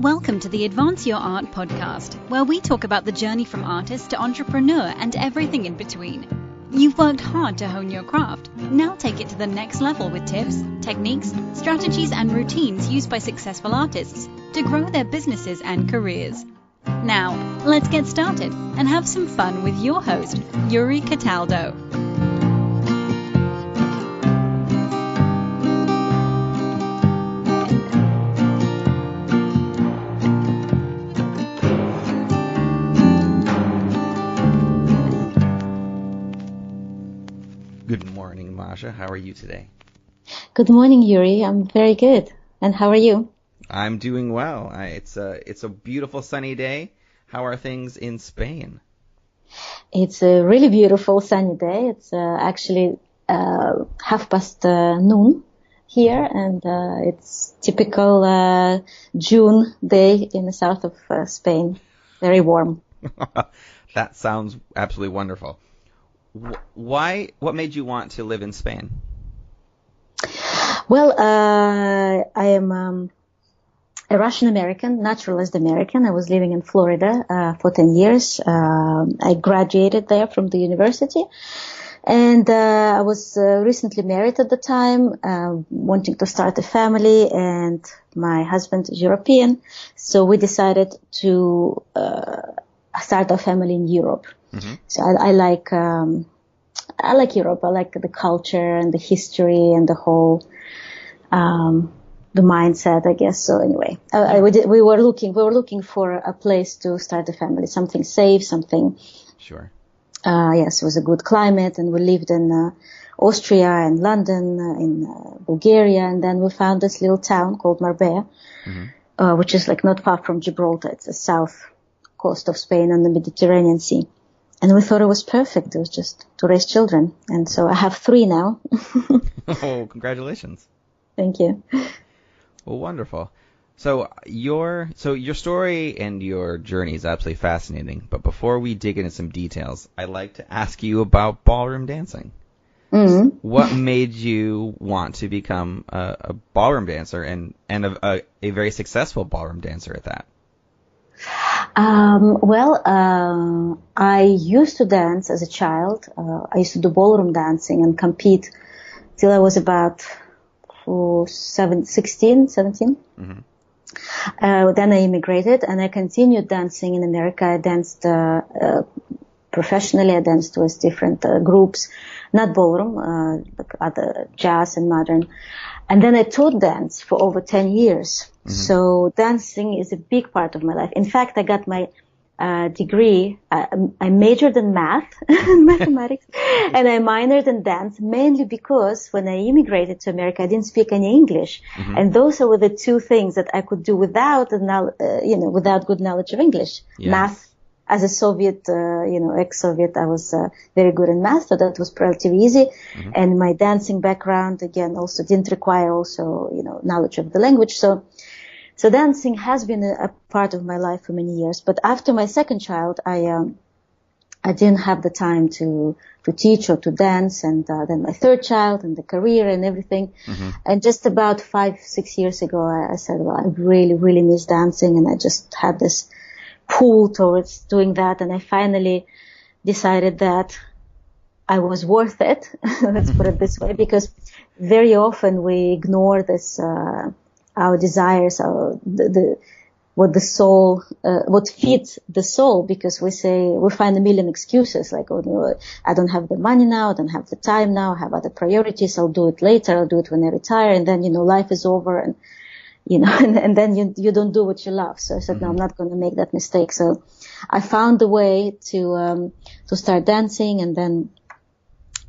Welcome to the Advance Your Art podcast, where we talk about the journey from artist to entrepreneur and everything in between. You've worked hard to hone your craft. Now take it to the next level with tips, techniques, strategies, and routines used by successful artists to grow their businesses and careers. Now, let's get started and have some fun with your host, Yuri Cataldo. Good morning, Masha. How are you today? Good morning, Yuri. I'm very good. And how are you? I'm doing well. It's a beautiful sunny day. How are things in Spain? It's a really beautiful sunny day. It's actually noon here, and it's typical June day in the south of Spain. Very warm. That sounds absolutely wonderful. What made you want to live in Spain? Well, I am a Russian American, naturalized American. I was living in Florida for 10 years. I graduated there from the university, and I was recently married at the time, wanting to start a family, and my husband is European, so we decided to start our family in Europe. Mm-hmm. So I like Europe. I like the culture and the history and the whole the mindset, I guess. So anyway, we were looking for a place to start a family, something safe, something. Sure. Yes, it was a good climate, and we lived in Austria and London, in Bulgaria, and then we found this little town called Marbella, mm-hmm. Which is like not far from Gibraltar. It's the south coast of Spain on the Mediterranean Sea. And we thought it was perfect. It was just to raise children. And so I have 3 now. Oh, congratulations. Thank you. Well, wonderful. So your story and your journey is absolutely fascinating. But before we dig into some details, I'd like to ask you about ballroom dancing. Mm-hmm. What made you want to become a ballroom dancer and a very successful ballroom dancer at that? I used to dance as a child. I used to do ballroom dancing and compete till I was about 17. Mm-hmm. Then I immigrated and I continued dancing in America. I danced professionally. I danced with different groups, not ballroom, like other jazz and modern. And then I taught dance for over 10 years. Mm-hmm. So dancing is a big part of my life. In fact, I got my degree. I majored in math and mathematics, and I minored in dance mainly because when I immigrated to America, I didn't speak any English. Mm-hmm. And those were the 2 things that I could do without good knowledge of English. Yes. Math. As a Soviet, ex-Soviet, I was very good in math, so that was relatively easy. Mm-hmm. And my dancing background, again, also didn't require knowledge of the language. So dancing has been a part of my life for many years. But after my second child, I didn't have the time to teach or to dance. And then my third child and the career and everything. Mm-hmm. And just about 5-6 years ago, I said, well, I really, really miss dancing. And I just had this pull towards doing that, and I finally decided that I was worth it. Let's put it this way, because very often we ignore this, our desires, what feeds the soul, because we find a million excuses, like, I don't have the money now, I don't have the time now, I have other priorities, I'll do it later, I'll do it when I retire, and then, life is over, and and then you don't do what you love. So I said, mm-hmm. No, I'm not going to make that mistake. So I found a way to start dancing. And then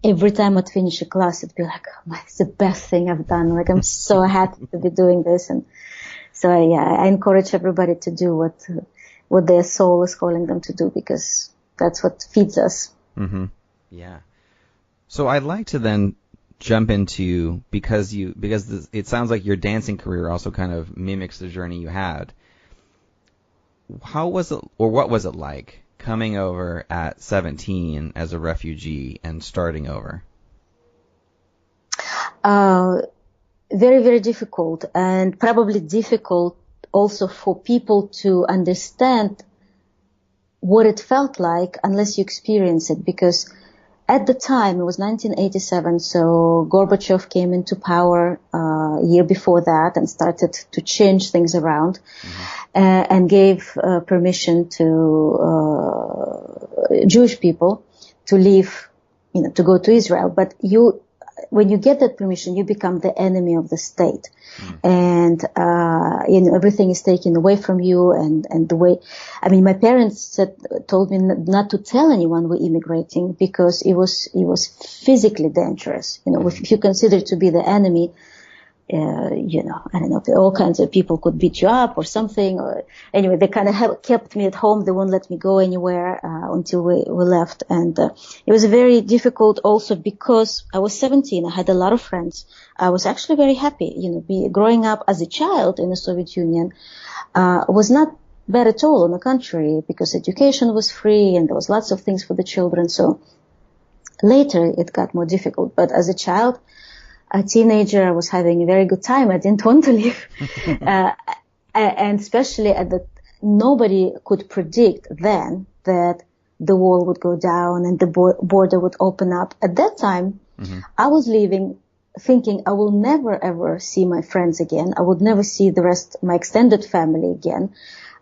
every time I'd finish a class, it'd be like, oh, it's the best thing I've done. Like, I'm so happy to be doing this. And so I encourage everybody to do what their soul is calling them to do, because that's what feeds us. Mm-hmm. Yeah. So I'd like to then jump into, because it sounds like your dancing career also kind of mimics the journey you had. How was it, or what was it like coming over at 17 as a refugee and starting over? Very, very difficult, and probably difficult also for people to understand what it felt like unless you experience it. Because at the time, it was 1987, so Gorbachev came into power a year before that and started to change things around, and gave permission to Jewish people to leave, to go to Israel. But when you get that permission, you become the enemy of the state. And, everything is taken away from you. And the way, my parents told me not to tell anyone we're immigrating because it was physically dangerous. If you consider to be the enemy, I don't know, all kinds of people could beat you up or something. Or anyway, they kind of kept me at home. They won't let me go anywhere until we left. And it was very difficult also because I was 17. I had a lot of friends. I was actually very happy. Growing up as a child in the Soviet Union was not bad at all. On the contrary, because education was free and there was lots of things for the children. So later it got more difficult. But as a child, a teenager, I was having a very good time. I didn't want to leave. And especially nobody could predict then that the wall would go down and the border would open up. At that time, I was leaving thinking I will never ever see my friends again. I would never see my extended family again.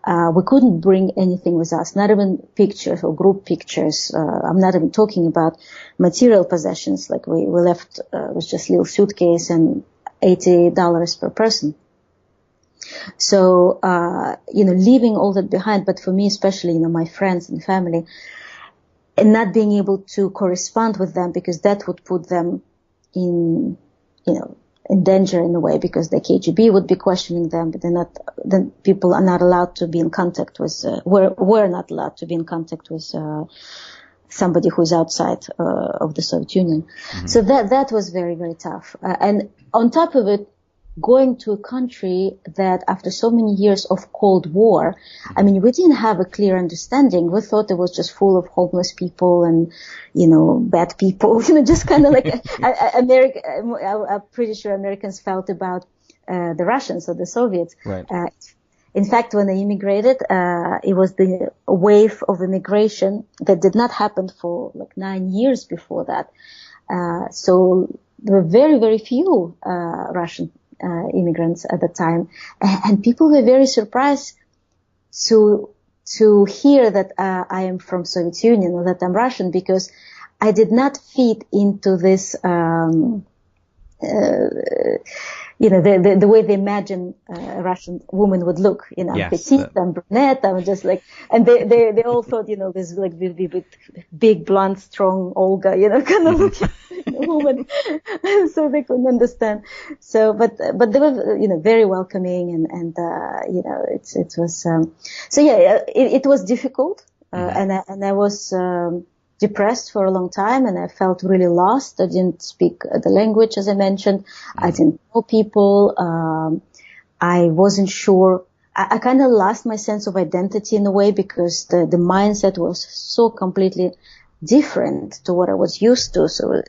We couldn't bring anything with us, not even pictures or group pictures. I'm not even talking about material possessions. Like we left with just a little suitcase and $80 per person. So, leaving all that behind, but for me especially, my friends and family, and not being able to correspond with them because that would put them in danger in a way because the KGB would be questioning them, but then people are not allowed to be in contact with, we're not allowed to be in contact with, somebody who's outside, of the Soviet Union. So that was very, very tough. And on top of it, going to a country that after so many years of Cold War, we didn't have a clear understanding. We thought it was just full of homeless people and, bad people, just kind of like America. I'm pretty sure Americans felt about the Russians or the Soviets. Right. In fact, when I immigrated, it was the wave of immigration that did not happen for like 9 years before that. So there were very, very few Russian immigrants at the time, and people were very surprised to hear that I am from Soviet Union or that I'm Russian, because I did not fit into this the way they imagine a Russian woman would look, Yes, petite and brunette. I'm just like, and they all thought, this like big, blonde, strong Olga, kind of looking woman. So they couldn't understand. So, but they were, very welcoming and it was, it was difficult, and I was, depressed for a long time, and I felt really lost. I didn't speak the language, as I mentioned. I didn't know people. I wasn't sure. I kind of lost my sense of identity in a way, because the mindset was so completely different to what I was used to. So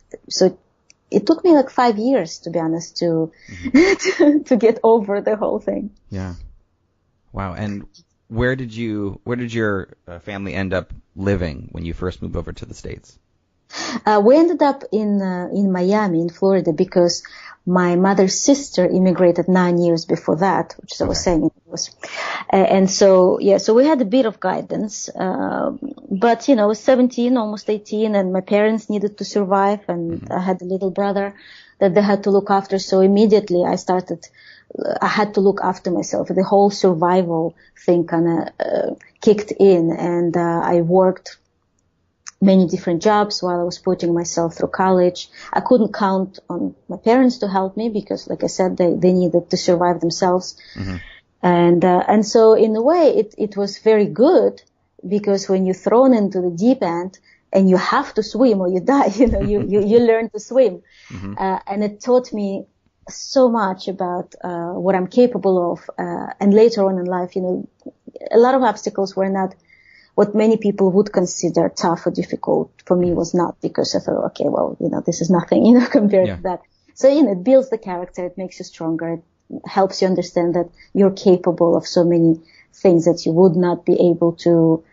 it took me like 5 years, to be honest, to get over the whole thing. Yeah. Wow. And where did your family end up living when you first moved over to the States? We ended up in Miami, in Florida, because my mother's sister immigrated 9 years before that, which is I was saying it was. And so we had a bit of guidance. But, I was 17, almost 18, and my parents needed to survive, and I had a little brother that they had to look after. So immediately I had to look after myself. The whole survival thing kind of kicked in, and I worked many different jobs while I was putting myself through college. I couldn't count on my parents to help me because, like I said, they needed to survive themselves. And so in a way it was very good, because when you're thrown into the deep end and you have to swim or you die, you learn to swim. And it taught me so much about what I'm capable of, and later on in life, a lot of obstacles were not what many people would consider tough or difficult. For me, was not, because I thought, okay, well, this is nothing, compared to that. So, it builds the character, it makes you stronger, helps you understand that you're capable of so many things that you would not be able to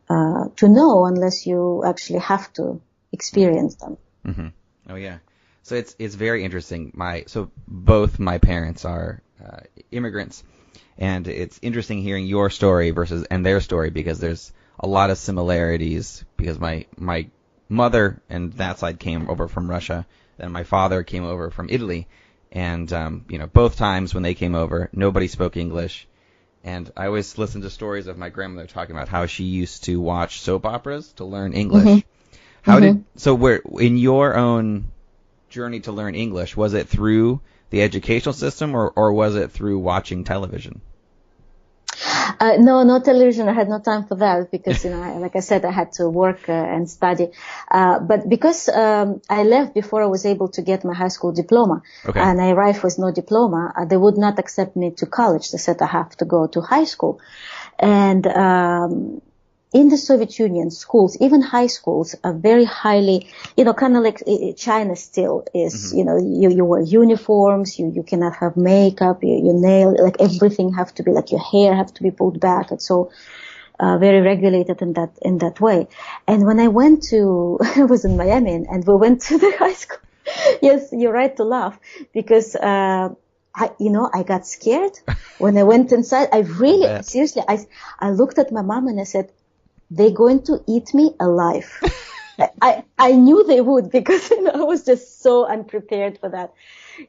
know unless you actually have to experience them. Mm-hmm. Oh yeah. So it's very interesting. So both my parents are immigrants, and it's interesting hearing your story and their story, because there's a lot of similarities, because my mother and that side came over from Russia, then my father came over from Italy, and both times when they came over, nobody spoke English. And I always listen to stories of my grandmother talking about how she used to watch soap operas to learn English. Mm-hmm. Where in your own journey to learn English, was it through the educational system or was it through watching television? No television. I had no time for that because, like I said, I had to work and study. But because I left before I was able to get my high school diploma, and I arrived with no diploma, they would not accept me to college. They said I have to go to high school. And in the Soviet Union, schools, even high schools, are very highly, kind of like China still is, you wear uniforms, you cannot have makeup, your nail, like everything have to be, like your hair have to be pulled back. It's so very regulated in that way. And when I I was in Miami and we went to the high school. Yes, you're right to laugh because, I got scared when I went inside. Seriously, I looked at my mom and I said, they're going to eat me alive. I knew they would because, I was just so unprepared for that.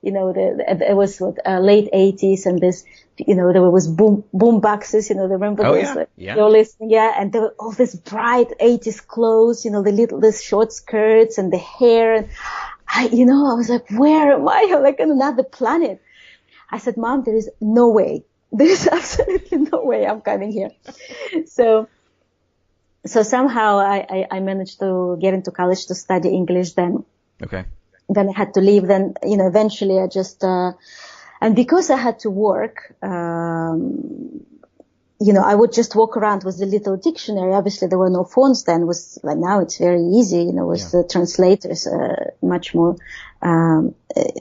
It was late 80s and this, there was boom boxes, remember those? Yeah. You're listening, yeah. And there were all this bright 80s clothes, this short skirts and the hair. And I was like, where am I? I'm like on another planet. I said, Mom, there is no way. There is absolutely no way I'm coming here. So somehow I managed to get into college to study English then. Okay. Then I had to leave. Then, eventually I just, and because I had to work, I would just walk around with the little dictionary. Obviously there were no phones then. Like now it's very easy, with the translators, much more,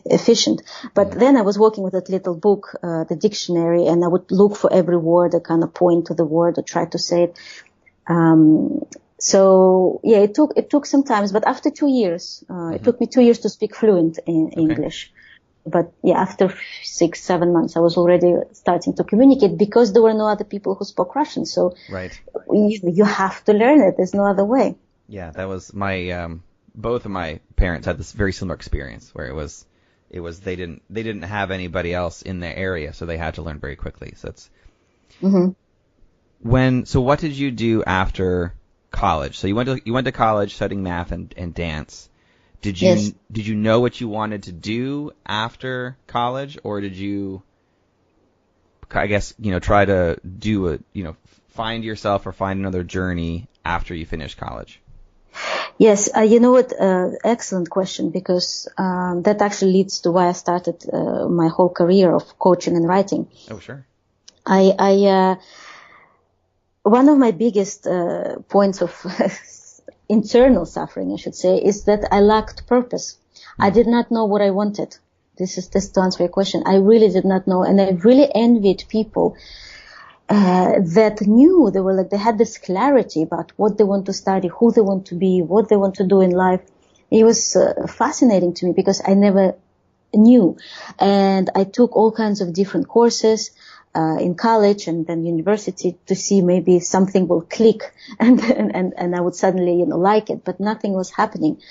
efficient. But then I was working with that little book, the dictionary, and I would look for every word, I kind of point to the word or try to say it. It took some time, but after 2 years, it took me 2 years to speak fluent in English. But after 6-7 months, I was already starting to communicate because there were no other people who spoke Russian. So you have to learn it. There's no other way. Yeah, that was my, both of my parents had this very similar experience where it was they didn't have anybody else in their area, so they had to learn very quickly. So it's, So what did you do after college? So you went to college studying math and dance. Did you know what you wanted to do after college, or did you, I guess, try to do find yourself or find another journey after you finished college? Yes, excellent question, because that actually leads to why I started my whole career of coaching and writing. Oh, sure. One of my biggest points of internal suffering, I should say, is that I lacked purpose. I did not know what I wanted. This to answer your question. I really did not know, and I really envied people that knew. They had this clarity about what they want to study, who they want to be, what they want to do in life. It was fascinating to me because I never knew, and I took all kinds of different courses in college and then university to see maybe something will click and I would suddenly, like it, but nothing was happening.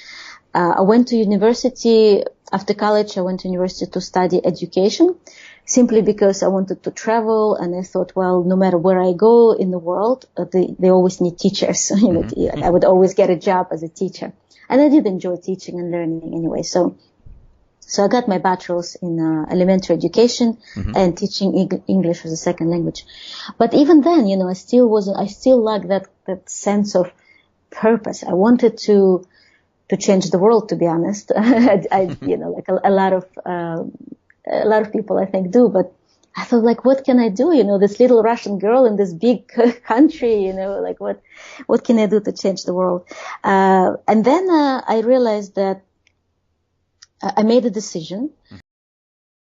I went to university after college. I went to university to study education simply because I wanted to travel, and I thought, well, no matter where I go in the world, they always need teachers. I would always get a job as a teacher, and I did enjoy teaching and learning anyway. So I got my bachelor's in elementary education and teaching English as a second language. But even then, I still lacked that sense of purpose. I wanted to change the world, to be honest. like a lot of people I think do, but I thought, like, what can I do? This little Russian girl in this big country, like what can I do to change the world? And then I realized that I made a decision